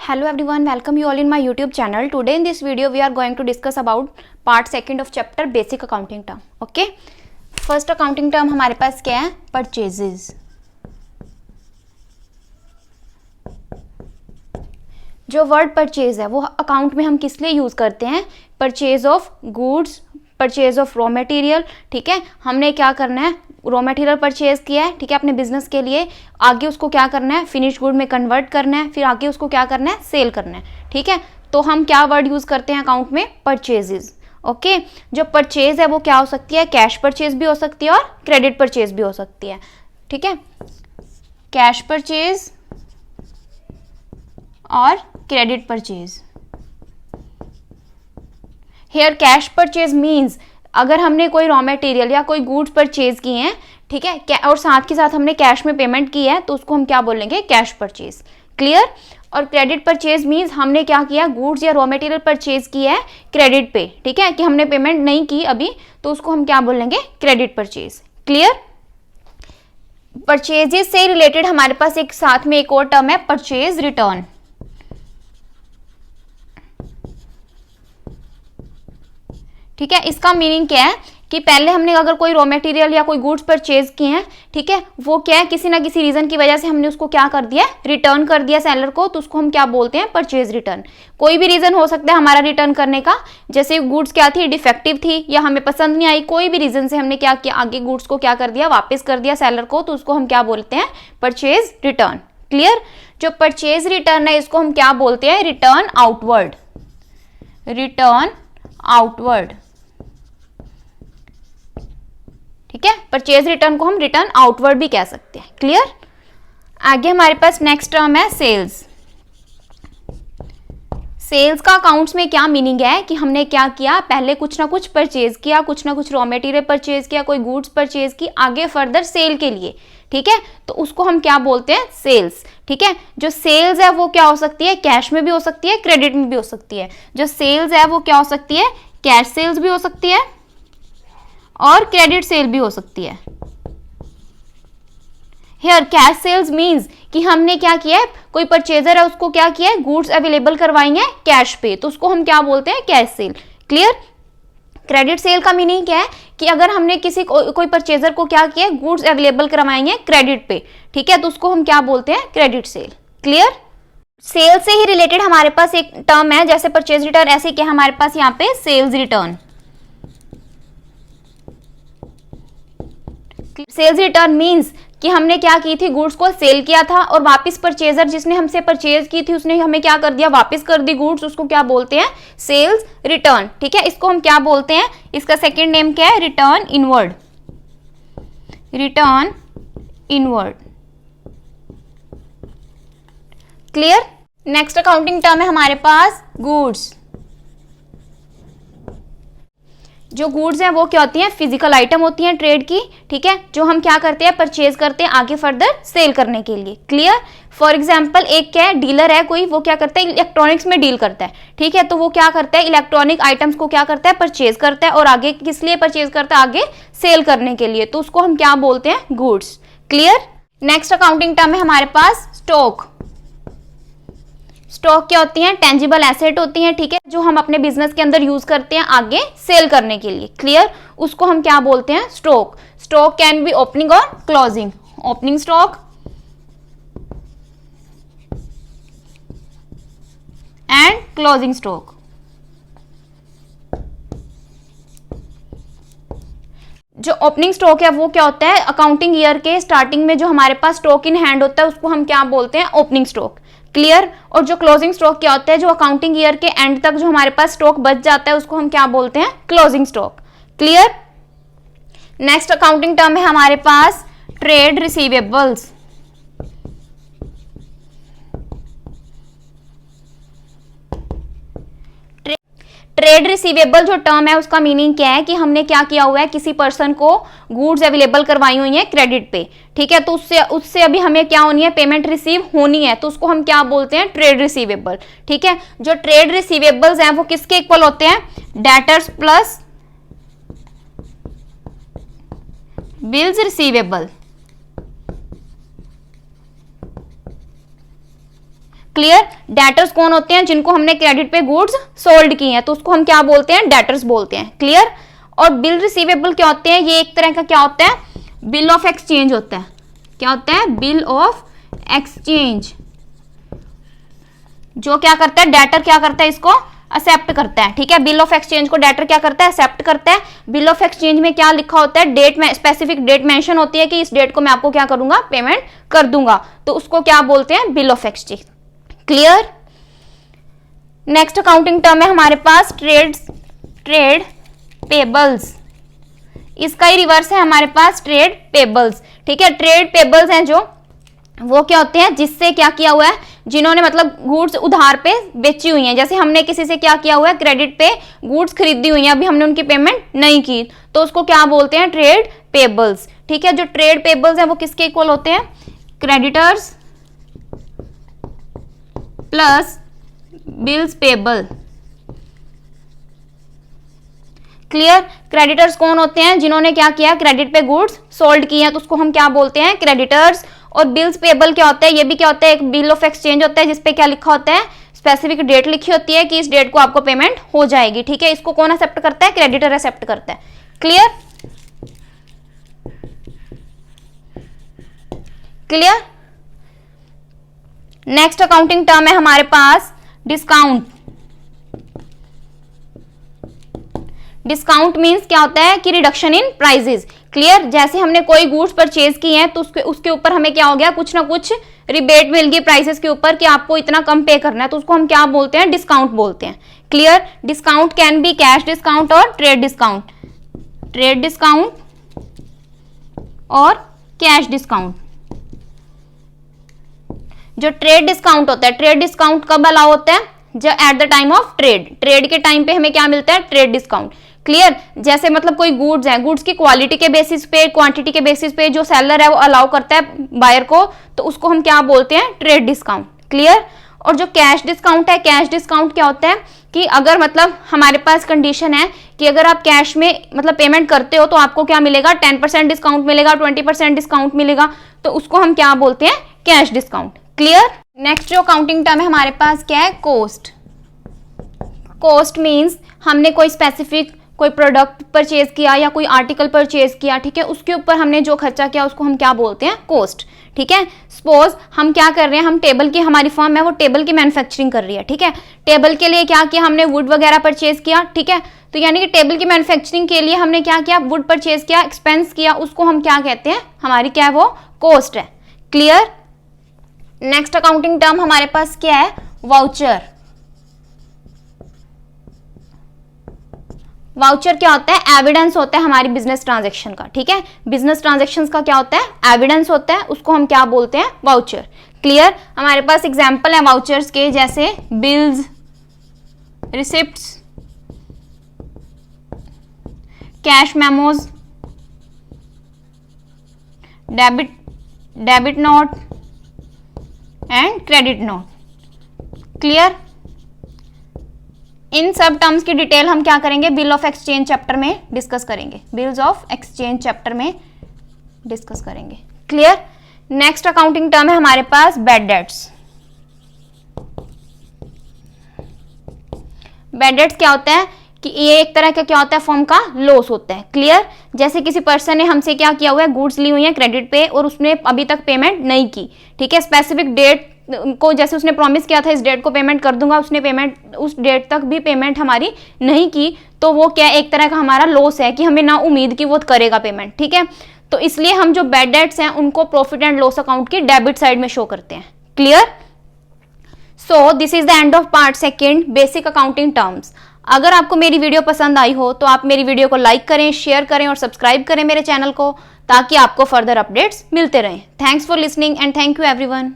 Hello everyone, welcome you all in my YouTube channel. Today in this video we are going to discuss about part second of chapter basic accounting term. Okay, first accounting term हमारे पास क्या है? Purchases. जो word purchase है वो account में हम किस लिए यूज करते हैं? Purchase of goods, purchase of raw material. ठीक है, हमने क्या करना है? रॉ मटेरियल परचेज किया है, ठीक है, अपने बिजनेस के लिए. आगे उसको क्या करना है? फिनिश गुड में कन्वर्ट करना है, फिर आगे उसको क्या करना है? सेल करना है. ठीक है, तो हम क्या वर्ड यूज करते हैं अकाउंट में? परचेजेस. ओके, जो परचेज है वो क्या हो सकती है? कैश परचेज भी हो सकती है और क्रेडिट परचेज भी हो सकती है. ठीक है, कैश परचेज और credit purchase. Here cash purchase means अगर हमने कोई रॉ मटेरियल या कोई गुड्स परचेज किए हैं, ठीक है, और साथ के साथ हमने कैश में पेमेंट की है, तो उसको हम क्या बोलेंगे? Cash purchase. क्लियर. और क्रेडिट परचेज मीन्स हमने क्या किया? गुड्स या रॉ मटेरियल परचेज किया है क्रेडिट पे, ठीक है, कि हमने पेमेंट नहीं की अभी, तो उसको हम क्या बोलेंगे? Credit purchase. क्लियर. परचेजेस से रिलेटेड हमारे पास एक साथ में एक और टर्म है, परचेज रिटर्न. ठीक है, इसका मीनिंग क्या है कि पहले हमने अगर कोई रॉ मटेरियल या कोई गुड्स परचेज किए हैं, ठीक है, वो क्या है, किसी ना किसी रीजन की वजह से हमने उसको क्या कर दिया? रिटर्न कर दिया सेलर को, तो उसको हम क्या बोलते हैं? Purchase return. कोई भी रीजन हो सकता है हमारा रिटर्न करने का, जैसे गुड्स क्या थी? डिफेक्टिव थी या हमें पसंद नहीं आई, कोई भी रीजन से हमने क्या किया? आगे गुड्स को क्या कर दिया? वापस कर दिया सेलर को, तो उसको हम क्या बोलते हैं? Purchase return. क्लियर. जो परचेज रिटर्न है इसको हम क्या बोलते हैं? Return outward. Return outward. ठीक है, परचेज रिटर्न को हम रिटर्न आउटवर्ड भी कह सकते हैं. क्लियर. आगे हमारे पास नेक्स्ट टर्म है सेल्स. सेल्स का अकाउंट्स में क्या मीनिंग है कि हमने क्या किया? पहले कुछ ना कुछ परचेज किया, कुछ ना कुछ रॉ मटेरियल परचेज किया, कोई गुड्स परचेज की, आगे फर्दर सेल के लिए. ठीक है, तो उसको हम क्या बोलते हैं? सेल्स. ठीक है, जो सेल्स है वो क्या हो सकती है? कैश में भी हो सकती है, क्रेडिट में भी हो सकती है. जो सेल्स है वो क्या हो सकती है? कैश सेल्स भी हो सकती है और क्रेडिट सेल भी हो सकती है. हियर कैश सेल्स मींस कि हमने क्या किया है? कोई परचेजर है उसको क्या किया है? गुड्स अवेलेबल करवाएंगे कैश पे, तो उसको हम क्या बोलते हैं? Cash cell. Clear. Credit sale का मीनिंग क्या है कि अगर हमने किसी कोई परचेजर को क्या किया? गुड्स अवेलेबल करवाएंगे क्रेडिट पे, ठीक है, तो उसको हम क्या बोलते हैं? Credit sale. क्लियर. सेल से ही रिलेटेड हमारे पास एक टर्म है, जैसे परचेज रिटर्न, ऐसे क्या हमारे पास यहाँ पे? Sales return. Sales return means कि हमने क्या की थी? गुड्स को सेल किया था और वापस परचेजर जिसने हमसे परचेज की थी उसने हमें क्या कर दिया? वापस कर दी गुड्स, उसको क्या बोलते हैं? Sales return. ठीक है, इसको हम क्या बोलते हैं? इसका सेकंड नेम क्या है? Return inward. Return inward. Clear. Next accounting term है हमारे पास गुड्स. जो गुड्स हैं वो क्या होती हैं? फिजिकल आइटम होती हैं ट्रेड की. ठीक है, जो हम क्या करते हैं? परचेज करते हैं आगे फर्दर सेल करने के लिए. क्लियर. फॉर एग्जांपल एक क्या है? डीलर है कोई, वो क्या करता है? इलेक्ट्रॉनिक्स में डील करता है. ठीक है, तो वो क्या करता है? इलेक्ट्रॉनिक आइटम्स को क्या करता है? परचेज करता है और आगे किस लिए परचेज करता है? आगे सेल करने के लिए, तो उसको हम क्या बोलते हैं? Goods. Clear. Next accounting term है हमारे पास स्टॉक. स्टॉक क्या होती हैं? टेंजिबल एसेट होती हैं, ठीक है, जो हम अपने बिजनेस के अंदर यूज करते हैं आगे सेल करने के लिए. क्लियर. उसको हम क्या बोलते हैं? Stock. Stock can be opening or closing. Opening stock and closing stock. जो ओपनिंग स्टॉक है वो क्या होता है? अकाउंटिंग ईयर के स्टार्टिंग में जो हमारे पास स्टॉक इन हैंड होता है उसको हम क्या बोलते हैं? Opening stock. क्लियर. और जो क्लोजिंग स्टॉक क्या होता है? जो अकाउंटिंग ईयर के एंड तक जो हमारे पास स्टॉक बच जाता है उसको हम क्या बोलते हैं? Closing stock. Clear. Next accounting term है हमारे पास ट्रेड रिसीवेबल्स. ट्रेड रिसीवेबल जो टर्म है उसका मीनिंग क्या है कि हमने क्या किया हुआ है? किसी पर्सन को गुड्स अवेलेबल करवाई हुई है क्रेडिट पे, ठीक है, तो उससे अभी हमें क्या होनी है? पेमेंट रिसीव होनी है, तो उसको हम क्या बोलते हैं? Trade receivable. ठीक है, जो ट्रेड रिसीवेबल्स हैं वो किसके इक्वल होते हैं? Debtors plus bills receivable. Clear. Debtors कौन होते हैं? जिनको हमने क्रेडिट पे गुड्स सोल्ड की हैं, तो उसको हम क्या बोलते हैं? डेटर्स बोलते हैं। क्लियर। और बिल रिसीवेबल क्या होते हैं? ये एक तरह का क्या होता है? बिल ऑफ एक्सचेंज होता है। क्या होता है? Bill of exchange. जो क्या करता है? डेटर क्या करता है? इसको एक्सेप्ट करता है। ठीक है, बिल ऑफ एक्सचेंज को डेटर क्या करता है? एक्सेप्ट करता है। बिल ऑफ एक्सचेंज में क्या लिखा होता है? डेट में स्पेसिफिक डेट मेंशन होती है कि इस डेट को मैं आपको क्या करूंगा? पेमेंट कर दूंगा, तो उसको क्या बोलते हैं? Bill of exchange. Clear. Next accounting term है हमारे पास ट्रेड पेबल्स। इसका ही रिवर्स है हमारे पास ट्रेड पेबल्स। ठीक है, ट्रेड पेबल्स हैं जो वो क्या होते हैं? जिससे क्या किया हुआ है? जिन्होंने मतलब गुड्स उधार पे बेची हुई हैं। जैसे हमने किसी से क्या किया हुआ है? क्रेडिट पे गुड्स खरीदी हुई हैं, अभी हमने उनकी पेमेंट नहीं की, तो उसको क्या बोलते हैं? Trade payables. ठीक है, जो ट्रेड पेबल्स हैं वो किसके इक्वल होते हैं? Creditors plus bills payable. Clear. Creditors कौन होते हैं? जिन्होंने क्या किया? क्रेडिट पे गुड्स सोल्ड की हैं, तो उसको हम क्या बोलते हैं? क्रेडिटर्स। और बिल्स पेबल क्या होता है? ये भी क्या होता है? एक बिल ऑफ एक्सचेंज होता है, जिसपे क्या लिखा होता है? स्पेसिफिक डेट लिखी होती है कि इस डेट को आपको पेमेंट हो जाएगी। ठीक है, इसको कौन एक्सेप्ट करता है? क्रेडिटर एक्सेप्ट करता है। Clear. Clear. Next accounting term है हमारे पास डिस्काउंट। डिस्काउंट मींस क्या होता है? कि रिडक्शन इन प्राइसेस। क्लियर। जैसे हमने कोई गुड्स परचेज की हैं, तो उसके ऊपर हमें क्या हो गया? कुछ ना कुछ रिबेट मिल गई प्राइसेस के ऊपर कि आपको इतना कम पे करना है, तो उसको हम क्या बोलते हैं? डिस्काउंट बोलते हैं। Clear. Discount can be cash discount और ट्रेड डिस्काउंट। ट्रेड डिस्काउंट और कैश डिस्काउंट। जो ट्रेड डिस्काउंट होता है, ट्रेड डिस्काउंट कब अलाउ होता है? जो at the time of trade के टाइम पे हमें क्या मिलता है? Trade discount. क्लियर। जैसे मतलब कोई गुड्स है, गुड्स की क्वालिटी के बेसिस पे, क्वांटिटी के बेसिस पे जो सेलर है वो अलाउ करता है बायर को, तो उसको हम क्या बोलते हैं? Trade discount. क्लियर। और जो कैश डिस्काउंट है, कैश डिस्काउंट क्या होता है? कि अगर मतलब हमारे पास कंडीशन है कि अगर आप कैश में मतलब पेमेंट करते हो, तो आपको क्या मिलेगा? 10% डिस्काउंट मिलेगा, 20% डिस्काउंट मिलेगा, तो उसको हम क्या बोलते हैं? Cash discount. क्लियर। नेक्स्ट जो अकाउंटिंग टर्म है हमारे पास क्या है? कॉस्ट। कॉस्ट मींस हमने कोई स्पेसिफिक कोई प्रोडक्ट परचेज किया या कोई आर्टिकल परचेज किया, ठीक है, उसके ऊपर हमने जो खर्चा किया उसको हम क्या बोलते हैं? कॉस्ट। ठीक है। सपोज हम क्या कर रहे हैं? हम टेबल की, हमारी फर्म है वो टेबल की मैन्युफैक्चरिंग कर रही है। ठीक है, टेबल के लिए क्या किया? हमने वुड वगैरह परचेज किया। ठीक है, तो यानी कि टेबल की मैन्युफैक्चरिंग के लिए हमने क्या किया? वुड परचेज किया, एक्सपेंस किया, उसको हम क्या कहते हैं? हमारी क्या है? वो कॉस्ट है। क्लियर। नेक्स्ट अकाउंटिंग टर्म हमारे पास क्या है? वाउचर। वाउचर क्या होता है? एविडेंस होता है हमारी बिजनेस ट्रांजैक्शन का। ठीक है, बिजनेस ट्रांजैक्शंस का क्या होता है? एविडेंस होता है, उसको हम क्या बोलते हैं? वाउचर। क्लियर। हमारे पास एग्जांपल है वाउचर्स के, जैसे bills, receipts, cash memos, debit note and credit note. Clear. इन सब टर्म्स की डिटेल हम क्या करेंगे? बिल ऑफ एक्सचेंज चैप्टर में डिस्कस करेंगे। बिल्स ऑफ एक्सचेंज चैप्टर में डिस्कस करेंगे। क्लियर। नेक्स्ट अकाउंटिंग टर्म है हमारे पास बैड डेट्स। बैड डेट्स क्या होता है? कि ये एक तरह का क्या होता है? फर्म का लॉस होता है। क्लियर। जैसे किसी पर्सन ने हमसे क्या किया हुआ है? गुड्स ली हुई है क्रेडिट पे और उसने अभी तक पेमेंट नहीं की। ठीक है, स्पेसिफिक डेट को, जैसे उसने प्रॉमिस किया था इस डेट को पेमेंट कर दूंगा, उसने पेमेंट उस डेट तक भी पेमेंट हमारी नहीं की, तो वो क्या एक तरह का हमारा लॉस है कि हमें ना उम्मीद की वो करेगा पेमेंट। ठीक है, तो इसलिए हम जो बैड डेट्स हैं उनको प्रॉफिट एंड लॉस अकाउंट की डेबिट साइड में शो करते हैं। Clear. So this is the end of part second, basic accounting terms. अगर आपको मेरी वीडियो पसंद आई हो तो आप मेरी वीडियो को लाइक करें, शेयर करें और सब्सक्राइब करें मेरे चैनल को, ताकि आपको फर्दर अपडेट्स मिलते रहें। Thanks for listening and thank you everyone.